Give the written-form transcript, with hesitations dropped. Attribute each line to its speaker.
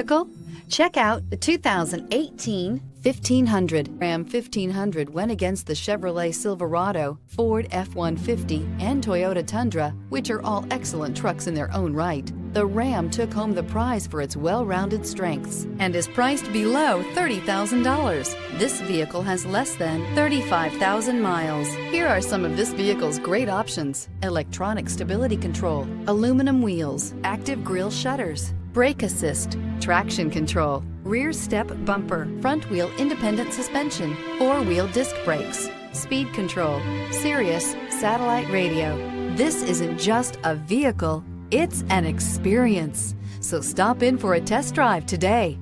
Speaker 1: vehicle? Check out the 2018 1500. Ram 1500 went against the Chevrolet Silverado, Ford F-150, and Toyota Tundra, which are all excellent trucks in their own right. The Ram took home the prize for its well-rounded strengths and is priced below $30,000. This vehicle has less than 35,000 miles. Here are some of this vehicle's great options: electronic stability control, aluminum wheels, active grille shutters, brake assist, traction control, rear step bumper, front wheel independent suspension, four-wheel disc brakes, speed control, Sirius satellite radio. This isn't just a vehicle, it's an experience. So stop in for a test drive today.